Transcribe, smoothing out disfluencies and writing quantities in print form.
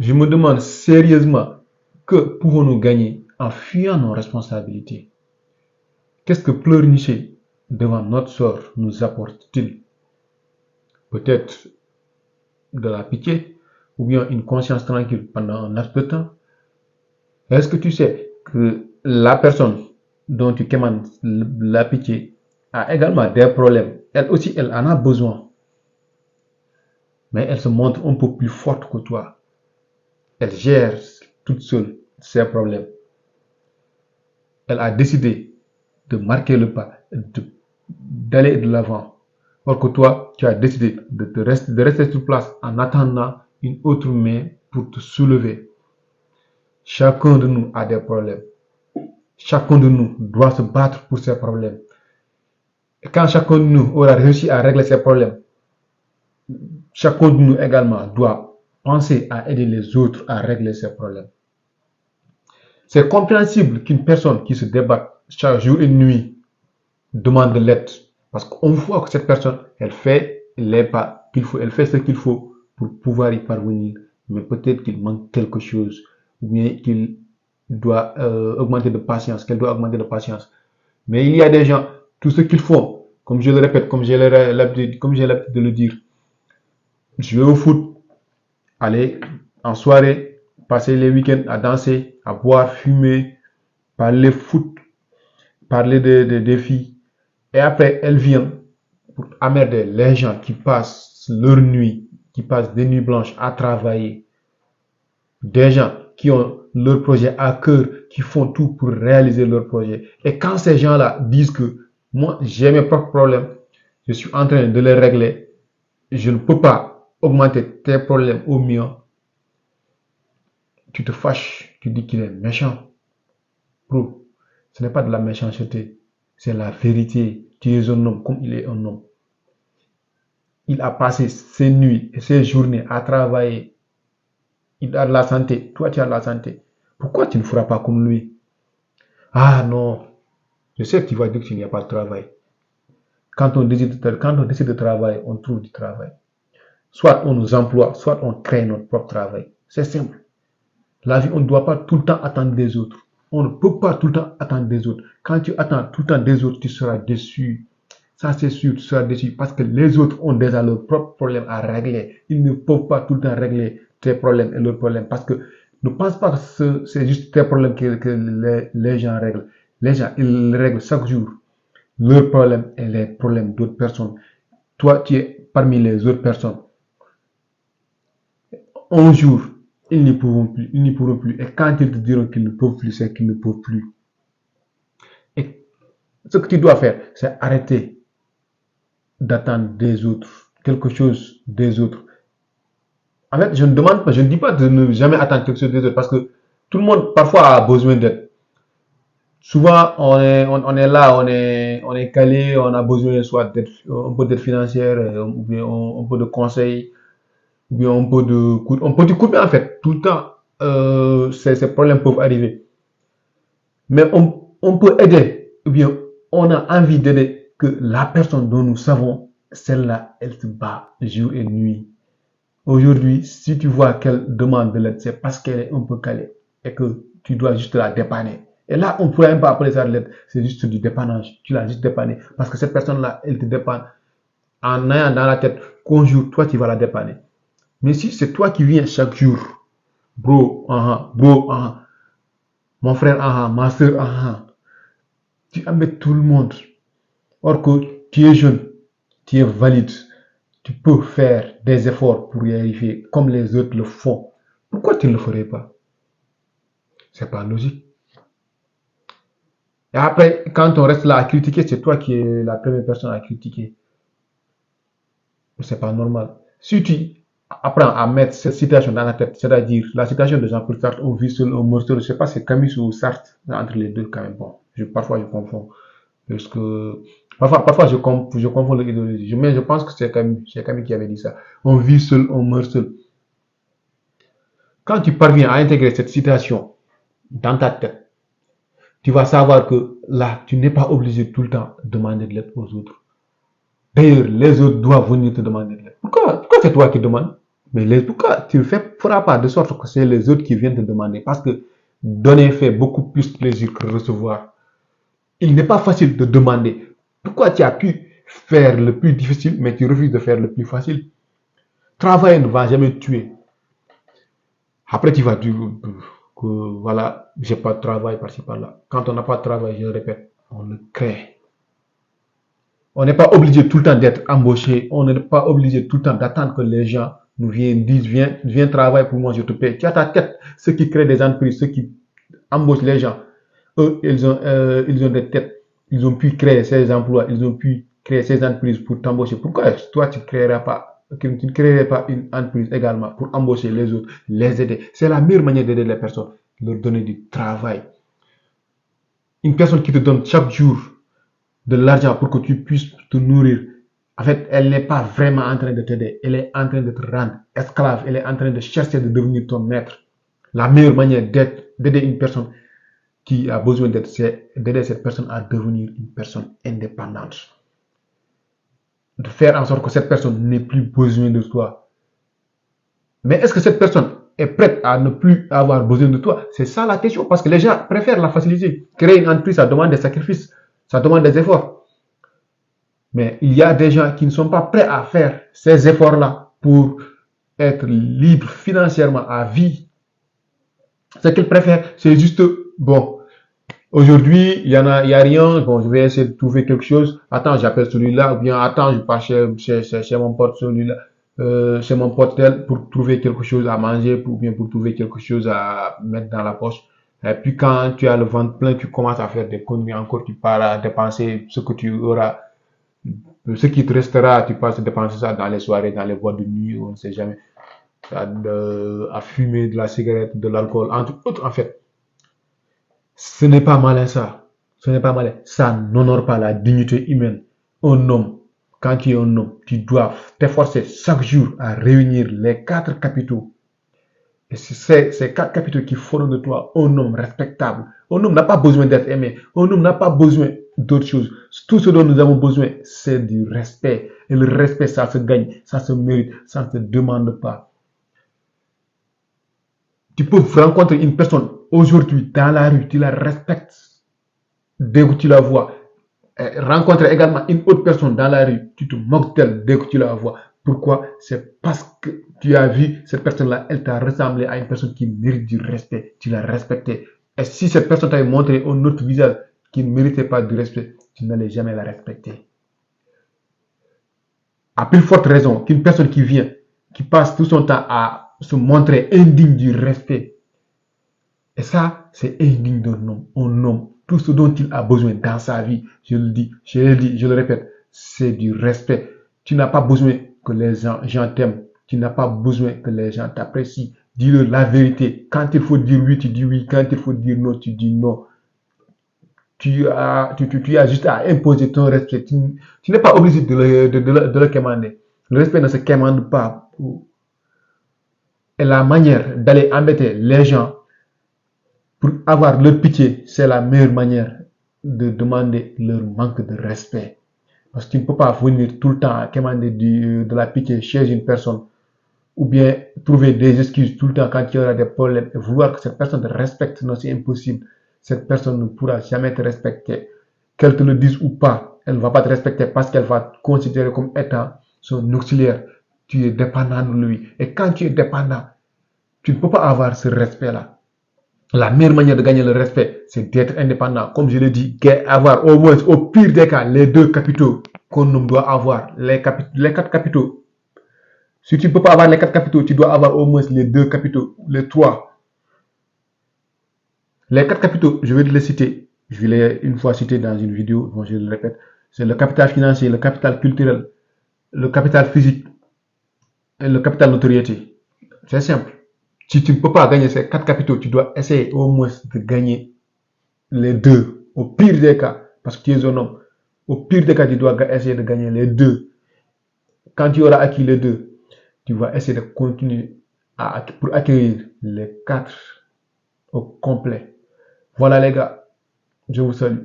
Je me demande sérieusement que pouvons-nous gagner en fuyant nos responsabilités? Qu'est-ce que pleurnicher devant notre sort nous apporte-t-il? Peut-être de la pitié ou bien une conscience tranquille pendant un laps de temps? Est-ce que tu sais que la personne dont tu commandes la pitié a également des problèmes? Elle aussi, elle en a besoin. Mais elle se montre un peu plus forte que toi. Elle gère toute seule ses problèmes. Elle a décidé de marquer le pas, d'aller de l'avant. Or que toi, tu as décidé de rester sur place en attendant une autre main pour te soulever. Chacun de nous a des problèmes. Chacun de nous doit se battre pour ses problèmes. Et quand chacun de nous aura réussi à régler ses problèmes, chacun de nous également doit penser à aider les autres à régler ses problèmes. C'est compréhensible qu'une personne qui se débat chaque jour et nuit demande de l'aide. Parce qu'on voit que cette personne, elle fait les pas qu'il faut, elle fait ce qu'il faut pour pouvoir y parvenir. Mais peut-être qu'il manque quelque chose, ou bien qu'il doit augmenter de patience, qu'elle doit augmenter de patience. Mais il y a des gens, tout ce qu'ils font, comme je le répète, comme j'ai l'habitude de le dire, jouer au foot, aller en soirée, passer les week-ends à danser, à boire, fumer, parler foot, parler des filles. Et après, elle vient pour emmerder les gens qui passent leur nuit, qui passent des nuits blanches à travailler. Des gens qui ont leur projet à cœur, qui font tout pour réaliser leur projet. Et quand ces gens-là disent que moi, j'ai mes propres problèmes, je suis en train de les régler, je ne peux pas augmenter tes problèmes au mien, tu te fâches, tu dis qu'il est méchant. Bro, ce n'est pas de la méchanceté, c'est la vérité. Tu es un homme comme il est un homme. Il a passé ses nuits et ses journées à travailler. Il a de la santé. Toi, tu as de la santé. Pourquoi tu ne feras pas comme lui? Ah non, je sais que tu vas dire qu'il n'y a pas de travail. Quand on décide de travailler, on trouve du travail. Soit on nous emploie, soit on crée notre propre travail. C'est simple. La vie, on ne doit pas tout le temps attendre des autres. On ne peut pas tout le temps attendre des autres. Quand tu attends tout le temps des autres, tu seras déçu. Ça, c'est sûr, tu seras déçu parce que les autres ont déjà leurs propres problèmes à régler. Ils ne peuvent pas tout le temps régler tes problèmes et leurs problèmes parce que ne pense pas que c'est juste tes problèmes que les gens règlent. Les gens, ils règlent chaque jour leurs problèmes et les problèmes d'autres personnes. Toi, tu es parmi les autres personnes. Un jour, ils n'y pourront plus, ils n'y pourront plus. Et quand ils te diront qu'ils ne peuvent plus, c'est qu'ils ne peuvent plus. Et ce que tu dois faire, c'est arrêter d'attendre des autres, quelque chose des autres. En fait, je ne demande pas, je ne dis pas de ne jamais attendre quelque chose des autres parce que tout le monde parfois a besoin d'aide. Souvent, on est là, on est calé, on a besoin soit d'aide, un peu d'aide financière, ou bien un peu de conseils, ou bien un peu de coup de main, en fait. Tout le temps, ces problèmes peuvent arriver. Mais on peut aider, ou bien on a envie d'aider que la personne dont nous savons, celle-là, elle se bat jour et nuit. Aujourd'hui, si tu vois qu'elle demande de l'aide, c'est parce qu'elle est un peu calée et que tu dois juste la dépanner. Et là, on ne pourrait même pas appeler ça de l'aide, c'est juste du dépannage. Tu l'as juste dépanné parce que cette personne-là, elle te dépanne en ayant dans la tête qu'un jour, toi, tu vas la dépanner. Mais si c'est toi qui viens chaque jour, bro, bro, mon frère, ma soeur, tu embêtes tout le monde. Or que tu es jeune, tu es valide, tu peux faire des efforts pour y arriver comme les autres le font. Pourquoi tu ne le ferais pas? C'est pas logique. Et après, quand on reste là à critiquer, c'est toi qui es la première personne à critiquer. C'est pas normal. Si tu apprends à mettre cette situation dans la tête, c'est-à-dire la situation de Jean-Paul Sartre, on vit seul, on meurt seul, je sais pas, c'est Camus ou Sartre, entre les deux quand même. Bon, parfois je confonds. Parce que parfois je confonds l'idéologie. Mais je pense que c'est Camus qui avait dit ça. On vit seul, on meurt seul. Quand tu parviens à intégrer cette situation dans ta tête, tu vas savoir que là, tu n'es pas obligé tout le temps de demander de l'aide aux autres. D'ailleurs, les autres doivent venir te demander de l'aide. Pourquoi c'est toi qui demandes? Mais pourquoi tu ne feras pas de sorte que c'est les autres qui viennent te demander? Parce que donner fait beaucoup plus plaisir que recevoir. Il n'est pas facile de demander. Pourquoi tu as pu faire le plus difficile, mais tu refuses de faire le plus facile? Travailler ne va jamais tuer. Après, tu vas dire que voilà, j'ai pas de travail par-ci par-là. Quand on n'a pas de travail, je le répète, on le crée. On n'est pas obligé tout le temps d'être embauché. On n'est pas obligé tout le temps d'attendre que les gens nous viennent, disent, viens travailler pour moi, je te paie. Tu as ta tête. Ceux qui créent des entreprises, ceux qui embauchent les gens, eux, ils ont des têtes. Ils ont pu créer ces emplois, ils ont pu créer ces entreprises pour t'embaucher. Pourquoi toi, tu ne créerais pas une entreprise également pour embaucher les autres, les aider? C'est la meilleure manière d'aider les personnes, leur donner du travail. Une personne qui te donne chaque jour de l'argent pour que tu puisses te nourrir, en fait, elle n'est pas vraiment en train de t'aider. Elle est en train de te rendre esclave. Elle est en train de chercher de devenir ton maître. La meilleure manière d'aider une personne qui a besoin d'aide, c'est d'aider cette personne à devenir une personne indépendante. De faire en sorte que cette personne n'ait plus besoin de toi. Mais est-ce que cette personne est prête à ne plus avoir besoin de toi? C'est ça la question. Parce que les gens préfèrent la facilité. Créer une entreprise, ça demande des sacrifices. Ça demande des efforts. Mais il y a des gens qui ne sont pas prêts à faire ces efforts-là pour être libres financièrement à vie. Ce qu'ils préfèrent, c'est juste, bon, aujourd'hui, il y a rien, bon, je vais essayer de trouver quelque chose. Attends, j'appelle celui-là, ou bien attends, je pars chez mon pote celui-là, chez mon pote tel pour trouver quelque chose à manger, ou bien pour trouver quelque chose à mettre dans la poche. Et puis quand tu as le ventre plein, tu commences à faire des conneries encore, tu pars à dépenser ce que tu auras. Ce qui te restera, tu passes dépenser ça dans les soirées, dans les boîtes de nuit, on ne sait jamais, à fumer de la cigarette, de l'alcool, entre autres, en fait. Ce n'est pas malin ça. Ce n'est pas malin. Ça n'honore pas la dignité humaine. Un homme, quand tu es un homme, tu dois t'efforcer chaque jour à réunir les quatre capitaux. Et c'est ces quatre capitaux qui feront de toi un homme respectable. Un homme n'a pas besoin d'être aimé. Un homme n'a pas besoin d'autre chose. Tout ce dont nous avons besoin, c'est du respect. Et le respect, ça se gagne, ça se mérite, ça ne se demande pas. Tu peux rencontrer une personne aujourd'hui dans la rue, tu la respectes dès que tu la vois. Rencontrer également une autre personne dans la rue, tu te moques d'elle dès que tu la vois. Pourquoi? C'est parce que tu as vu cette personne-là, elle t'a ressemblé à une personne qui mérite du respect. Tu l'as respectée. Et si cette personne t'avait montré un autre visage qui ne méritait pas du respect, tu n'allais jamais la respecter. À plus forte raison qu'une personne qui vient, qui passe tout son temps à se montrer indigne du respect. Et ça, c'est indigne d'un homme. Un homme, tout ce dont il a besoin dans sa vie, je le dis, je le répète, c'est du respect. Tu n'as pas besoin que les gens t'aiment. Tu n'as pas besoin que les gens t'apprécient. Dis-leur la vérité. Quand il faut dire oui, tu dis oui. Quand il faut dire non, tu dis non. Tu as juste à imposer ton respect. Tu n'es pas obligé de le commander. Le respect ne se commande pas. Et la manière d'aller embêter les gens pour avoir leur pitié, c'est la meilleure manière de demander leur manque de respect. Parce que tu ne peux pas venir tout le temps commander de la pitié chez une personne ou bien trouver des excuses tout le temps quand il y aura des problèmes et vouloir que cette personne te respecte. Non, c'est impossible. Cette personne ne pourra jamais te respecter. Qu'elle te le dise ou pas, elle ne va pas te respecter parce qu'elle va te considérer comme étant son auxiliaire. Tu es dépendant de lui. Et quand tu es dépendant, tu ne peux pas avoir ce respect-là. La meilleure manière de gagner le respect, c'est d'être indépendant. Comme je l'ai dit, avoir au moins, au pire des cas, les deux capitaux qu'on doit avoir. Les quatre capitaux. Si tu ne peux pas avoir les quatre capitaux, tu dois avoir au moins les deux capitaux, les trois. Les quatre capitaux, je vais les citer. Je vais les une fois citer dans une vidéo, bon, je le répète. C'est le capital financier, le capital culturel, le capital physique et le capital notoriété. C'est simple. Si tu ne peux pas gagner ces quatre capitaux, tu dois essayer au moins de gagner les deux. Au pire des cas, parce que tu es un homme, au pire des cas, tu dois essayer de gagner les deux. Quand tu auras acquis les deux, tu vas essayer de continuer pour acquérir les quatre au complet. Voilà les gars, je vous salue.